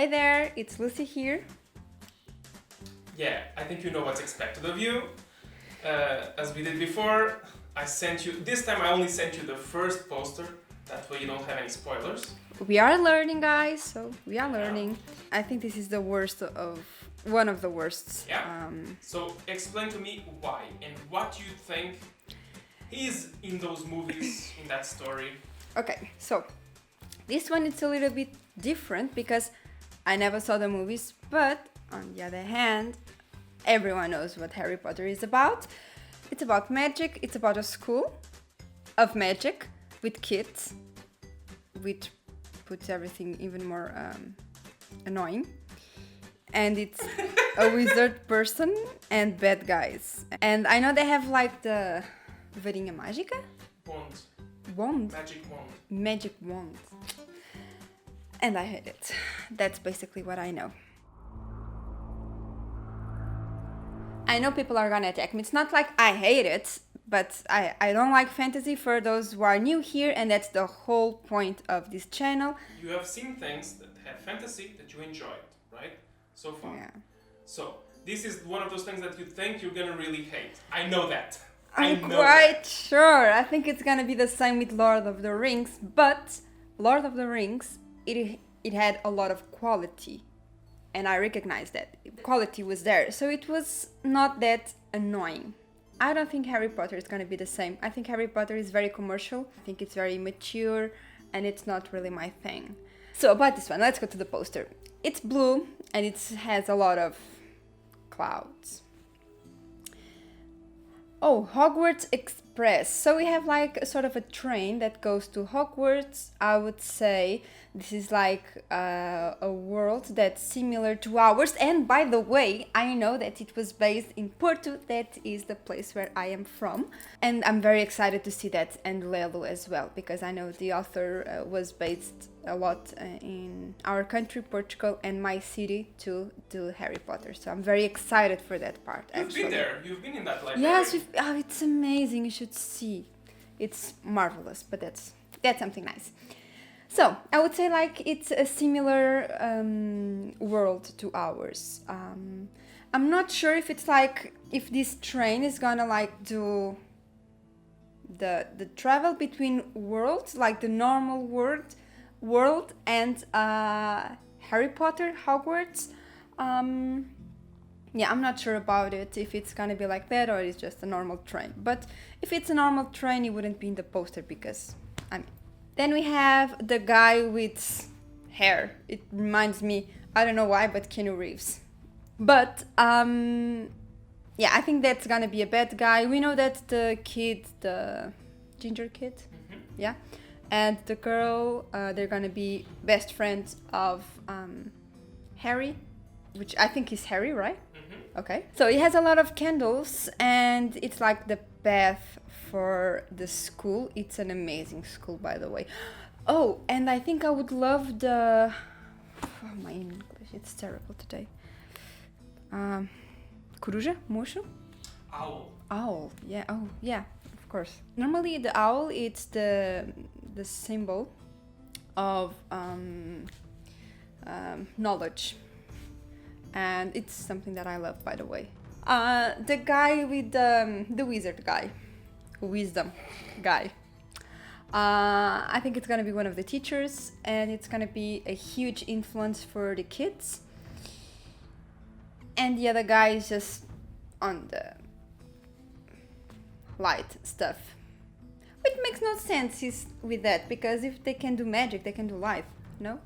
Hey there, it's Lucy here. Yeah, I think you know what's expected of you. As we did before, I sent you, this time I only sent you the first poster, that way you don't have any spoilers. We are learning, guys, so we are learning. I think this is the worst of, one of the worsts. Yeah. So explain to me why and what you think is in those movies, in that story. Okay, so this one it's a little bit different because I never saw the movies, but on the other hand, everyone knows what Harry Potter is about. It's about magic, it's about a school of magic with kids, which puts everything even more annoying. And it's a wizard person and bad guys. And I know they have like the varinha mágica? Wand. Wand? Magic wand. Magic wand. And I hate it. That's basically what I know. I know people are gonna attack me. It's not like I hate it, but I don't like fantasy for those who are new here, and that's the whole point of this channel. You have seen things that have fantasy that you enjoyed, right? So far. Yeah. So, this is one of those things that you think you're gonna really hate. I know that. I'm quite sure. I think it's gonna be the same with Lord of the Rings, but Lord of the Rings, it had a lot of quality, and I recognize that quality was there, so it was not that annoying. I don't think Harry Potter is gonna be the same. I think Harry Potter is very commercial. I think it's very mature, and it's not really my thing. So about this one, let's go to the poster. It's blue and it has a lot of clouds. Oh, Hogwarts Express. So we have like a sort of a train that goes to Hogwarts. I would say this is like a world that's similar to ours. And by the way, I know that it was based in Porto. That is the place where I am from. And I'm very excited to see that, and Lelo as well, because I know the author was based a lot in our country, Portugal, and my city to do Harry Potter. So I'm very excited for that part. You've been there. You've been in that library. Yes, it's amazing. You should see. It's marvelous, but that's something nice. So I would say like it's a similar world to ours. I'm not sure if it's like if this train is gonna like do the travel between worlds, like the normal world and Harry Potter Hogwarts. Yeah, I'm not sure about it, if it's gonna be like that or it's just a normal train. But if it's a normal train, it wouldn't be in the poster because, I mean. Then we have the guy with hair. It reminds me, I don't know why, but Keanu Reeves. But, yeah, I think that's gonna be a bad guy. We know that the kid, the ginger kid, yeah, and the girl, they're gonna be best friends of Harry, which I think is Harry, right? Okay. So it has a lot of candles, and it's like the path for the school. It's an amazing school, by the way. Oh, and I think I would love the... Oh, my English, it's terrible today. Coruja? Mocho? Owl. Owl, yeah. Oh, yeah, of course. Normally the owl, it's the symbol of knowledge. And it's something that I love, by the way. The guy with the wizard guy, wisdom guy. I think it's gonna be one of the teachers, and it's gonna be a huge influence for the kids. And the other guy is just on the light stuff. Which makes no sense with that, because if they can do magic, they can do light, no?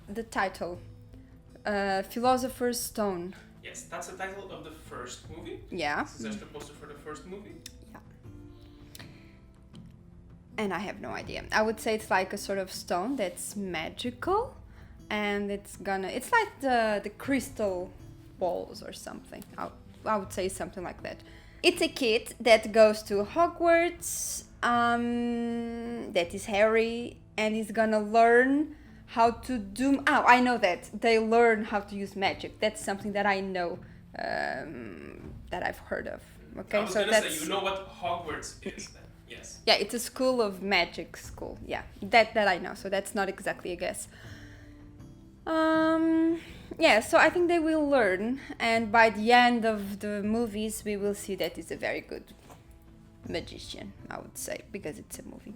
The title. Philosopher's Stone. Yes, that's the title of the first movie. Yeah. This is just the poster for the first movie. Yeah. And I have no idea. I would say it's like a sort of stone that's magical, and it's like the crystal balls or something. I would say something like that. It's a kid that goes to Hogwarts, that is Harry, and he's gonna learn how to do... Oh, I know that. They learn how to use magic. That's something that I know, that I've heard of. Okay, I was gonna say, you know what Hogwarts is then. Yes. Yeah, it's a school of magic school. Yeah, that I know. So that's not exactly a guess. Yeah, so I think they will learn, and by the end of the movies, we will see that he's a very good magician, I would say, because it's a movie.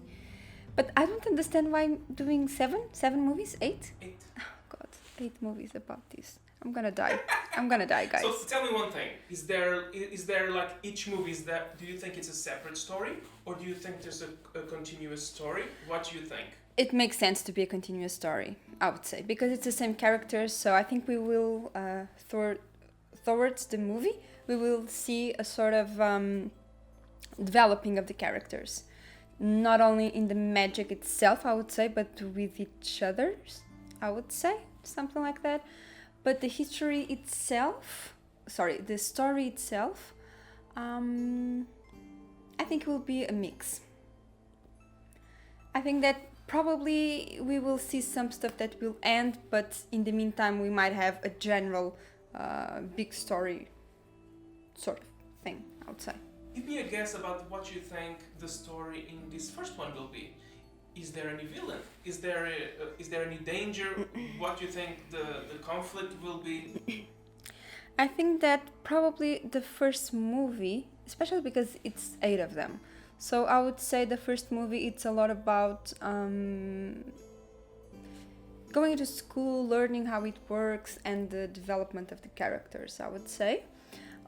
But I don't understand why I'm doing seven movies, 8? 8. Oh God, 8 movies about this. I'm gonna die. I'm gonna die, guys. So tell me one thing: is there like each movie? Is that, do you think it's a separate story, or do you think there's a continuous story? What do you think? It makes sense to be a continuous story, I would say, because it's the same characters. So I think we will, towards the movie, we will see a sort of developing of the characters, not only in the magic itself, I would say, but with each other's, I would say, something like that. But the history itself, the story itself, I think will be a mix. I think that probably we will see some stuff that will end, but in the meantime we might have a general big story sort of thing, I would say. Give me a guess about what you think the story in this first one will be. Is there any villain? Is there any danger? What do you think the conflict will be? I think that probably the first movie, especially because it's 8 of them, so I would say the first movie, it's a lot about going to school, learning how it works, and the development of the characters, I would say.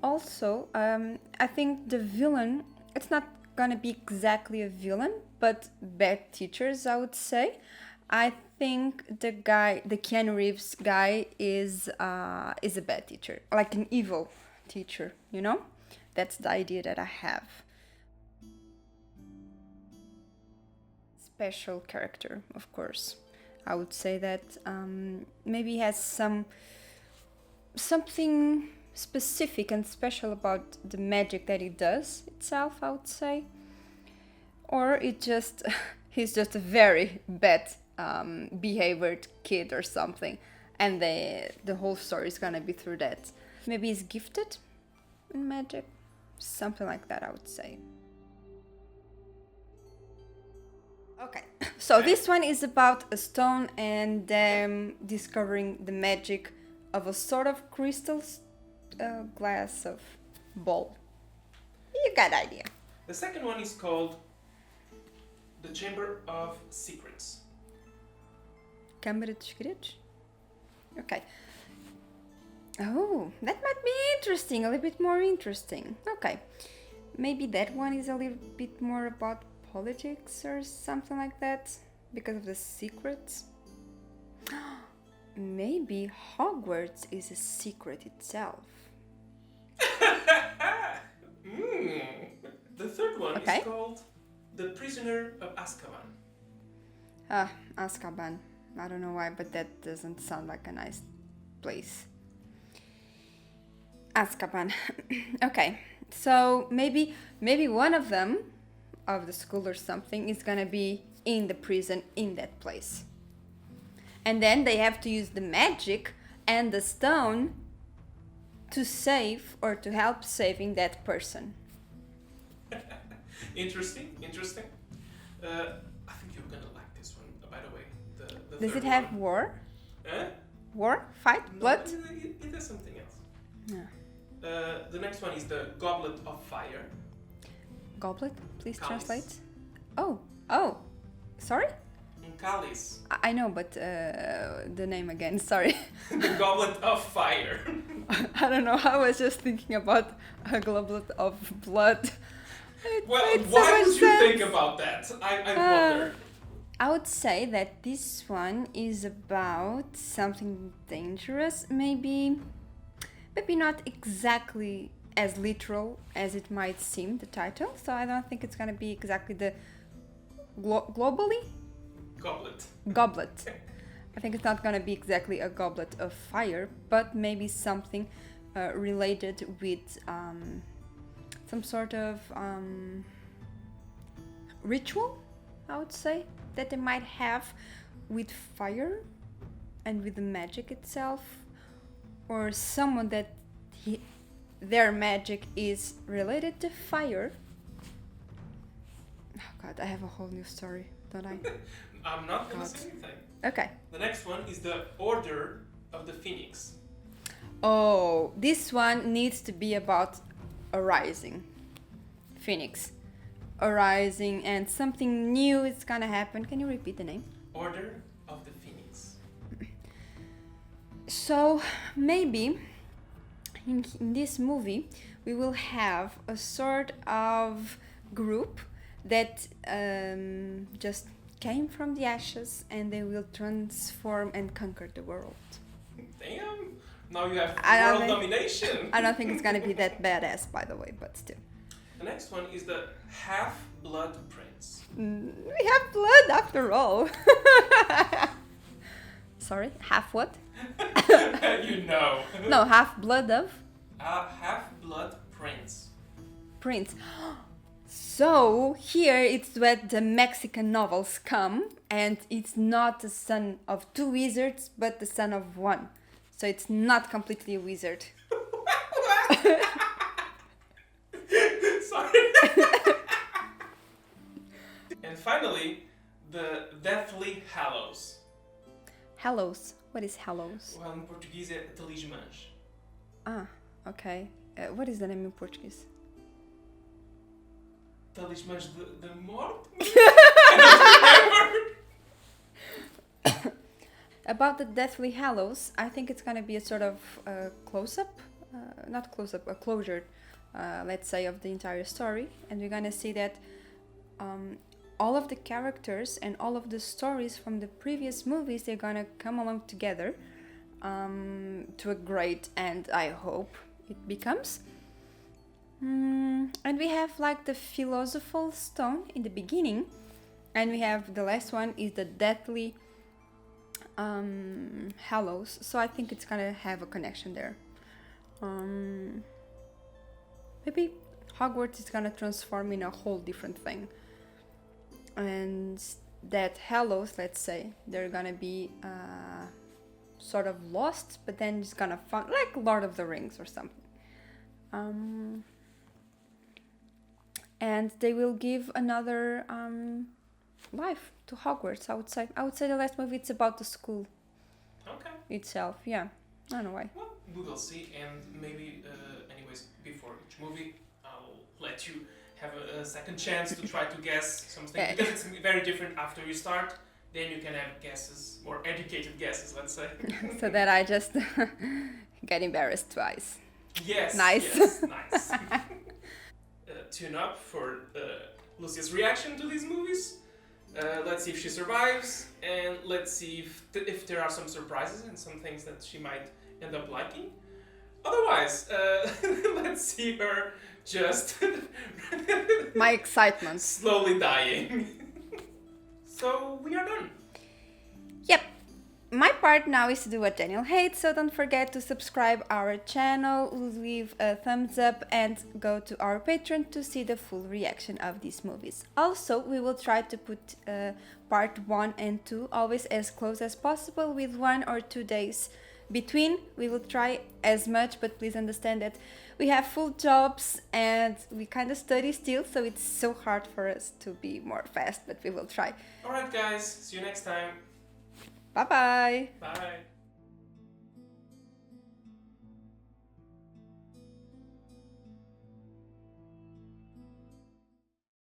Also, I think the villain, it's not gonna be exactly a villain, but bad teachers, I would say. I think the Keanu Reeves guy is a bad teacher, like an evil teacher, you know? That's the idea that I have. Special character, of course. I would say that maybe he has something specific and special about the magic that he does itself, I would say. Or he's just a very bad behaviored kid or something, and the whole story is gonna be through that. Maybe he's gifted in magic, something like that, I would say. Okay, so this one is about a stone and them discovering the magic of a sort of crystal glass of ball. You got the idea. The second one is called The Chamber of Secrets. Câmara dos Segredos? Okay. Oh, that might be interesting, a little bit more interesting. Okay. Maybe that one is a little bit more about politics or something like that, because of the secrets. Maybe Hogwarts is a secret itself. The third one is called The Prisoner of Azkaban. Azkaban. I don't know why, but that doesn't sound like a nice place. Azkaban. Okay, so maybe one of them, of the school or something, is gonna be in the prison in that place. And then they have to use the magic and the stone to save or to help saving that person. Interesting. I think you're gonna like this one, by the way. The Does third it have one. war? War? Fight? No, Blood? It has something else. Yeah. The next one is the Goblet of Fire. Goblet? Please Cálice. translate. Oh. Sorry? Cálice. I know, but the name again, sorry. The Goblet of Fire. I don't know, I was just thinking about a goblet of blood. Well, why would you think about that? I wonder. I would say that this one is about something dangerous, maybe not exactly as literal as it might seem, the title, so I don't think it's gonna be exactly the globally? Goblet. I think it's not gonna be exactly a goblet of fire, but maybe something related with some sort of ritual, I would say, that they might have with fire and with the magic itself, or someone that their magic is related to fire. Oh god, I have a whole new story. don't I? I'm not gonna God. say anything. Okay. The next one is the Order of the Phoenix. Oh, this one needs to be about a rising phoenix. A rising and something new is gonna happen. Can you repeat the name? Order of the Phoenix. So maybe in this movie we will have a sort of group that just came from the ashes and they will transform and conquer the world. Damn! Now you have I don't world think- domination. I don't think it's gonna be that badass, by the way, but still. The next one is the Half-Blood Prince. We have blood after all. Sorry, half what? You know. No, half blood of Half-Blood Prince. Prince. So here it's where the Mexican novels come, and it's not the son of two wizards, but the son of one. So it's not completely a wizard. Sorry. And finally, the Deathly Hallows. Hallows. What is Hallows? Well, in Portuguese é Talismãs. Ah, okay. What is the name in Portuguese? Talismãs de Morte? I don't remember. About the Deathly Hallows, I think it's gonna be a sort of close-up, not close-up, a closure, let's say, of the entire story, and we're gonna see that all of the characters and all of the stories from the previous movies, they're gonna come along together to a great end, I hope it becomes. And we have like the philosophical stone in the beginning, and we have the last one is the Deathly Hallows, so I think it's gonna have a connection there. Maybe Hogwarts is gonna transform in a whole different thing, and that Hallows, let's say, they're gonna be sort of lost, but then it's gonna find like Lord of the Rings or something. And they will give another life to Hogwarts, I would say. I would say the last movie, it's about the school Okay. itself, yeah. I don't know why. Well, we will see, and maybe, anyways, before each movie, I'll let you have a second chance to try to guess something, because it's very different after you start. Then you can have guesses, more educated guesses, let's say. So that I just get embarrassed twice. Yes. Nice. Yes, nice. Tune up for Lucia's reaction to these movies. Let's see if she survives, and let's see if there are some surprises and some things that she might end up liking. Otherwise, let's see her just My excitement. slowly dying. So we are done. Yep. My part now is to do what Daniel hates, so don't forget to subscribe our channel, leave a thumbs up, and go to our Patreon to see the full reaction of these movies. Also, we will try to put part 1 and 2 always as close as possible, with 1 or 2 days between. We will try as much, but please understand that we have full jobs and we kind of study still, so it's so hard for us to be more fast, but we will try. Alright guys, see you next time. Bye bye! Bye.